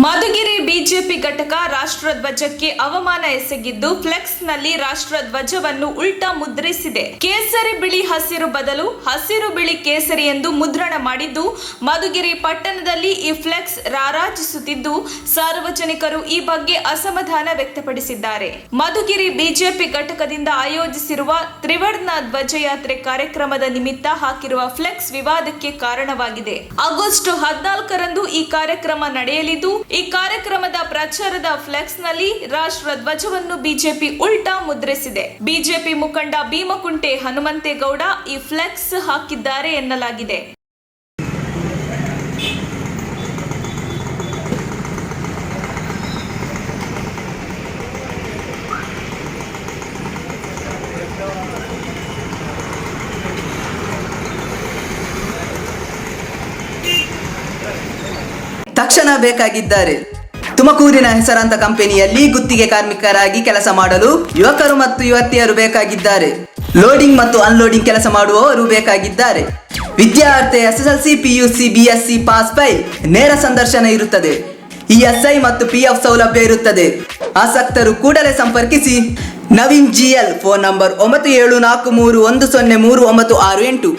Madhugiri BJP ಘಟಕ ರಾಷ್ಟ್ರಧ್ವಜಕ್ಕೆ ಅವಮಾನ ಎಸಗಿದ್ದು ಫ್ಲೆಕ್ಸ್ನಲ್ಲಿ ರಾಷ್ಟ್ರಧ್ವಜವನ್ನು ಉಲ್ಟಾ ಮುದ್ರಿಸಿದೆ. ಕೇಸರಿ ಬಿಳಿ ಹಸಿರು ಬದಲು ಹಸಿರು ಬಿಳಿ ಕೇಸರಿ ಎಂದು ಮುದ್ರಣ ಮಾಡಿದ್ದು, ಮಧುಗಿರಿ ಪಟ್ಟಣದಲ್ಲಿ ಈ ಫ್ಲೆಕ್ಸ್ ರಾರಾಜಿಸುತ್ತಿದ್ದು, ಸಾರ್ವಜನಿಕರು ಈ ಬಗ್ಗೆ ಅಸಮಾಧಾನ ವ್ಯಕ್ತಪಡಿಸಿದ್ದಾರೆ. ಮಧುಗಿರಿ ಬಿಜೆಪಿ ಘಟಕದಿಂದ ಆಯೋಜಿಸಿರುವ ತ್ರಿವರ್ಣ ಧ್ವಜಯಾತ್ರೆ ಕಾರ್ಯಕ್ರಮದ ನಿಮಿತ್ತ ಹಾಕಿರುವ ಫ್ಲೆಕ್ಸ್ ವಿವಾದಕ್ಕೆ ಕಾರಣವಾಗಿದೆ. ಆಗಸ್ಟ್ 14ರಂದು ಈ ಕಾರ್ಯಕ್ರಮ ನಡೆಯಲಿದ್ದು, ಈ ಕಾರ್ಯಕ್ರಮದ ಪ್ರಚಾರದ ಫ್ಲೆಕ್ಸ್ ನಲ್ಲಿ ರಾಷ್ಟ್ರ ಧ್ವಜವನ್ನು ಬಿಜೆಪಿ ಉಲ್ಟಾ ಮುದ್ರಿಸಿದೆ. ಬಿಜೆಪಿ ಮುಖಂಡ ಭೀಮಕುಂಟೆ ಹನುಮಂತೇಗೌಡ ಈ ಫ್ಲೆಕ್ಸ್ ಹಾಕಿದ್ದಾರೆ ಎನ್ನಲಾಗಿದೆ. ತಕ್ಷಣ ಬೇಕಾಗಿದ್ದಾರೆ. ತುಮಕೂರಿನ ಹೆಸರಾಂತ ಕಂಪನಿಯಲ್ಲಿ ಗುತ್ತಿಗೆ ಕಾರ್ಮಿಕರಾಗಿ ಕೆಲಸ ಮಾಡಲು ಯುವಕರು ಮತ್ತು ಯುವತಿಯರು ಬೇಕಾಗಿದ್ದಾರೆ. ಲೋಡಿಂಗ್ ಮತ್ತು ಅನ್ಲೋಡಿಂಗ್ ಕೆಲಸ ಮಾಡುವವರು ಬೇಕಾಗಿದ್ದಾರೆ. ವಿದ್ಯಾರ್ಥಿ SSLC, PUC, BSc pass by ನೇರ ಸಂದರ್ಶನ ಇರುತ್ತದೆ. ESI ಮತ್ತು PF ಸೌಲಭ್ಯ ಇರುತ್ತದೆ. ಆಸಕ್ತರು ಕೂಡಲೇ ಸಂಪರ್ಕಿಸಿ. Naveen GL, phone number 9743103968.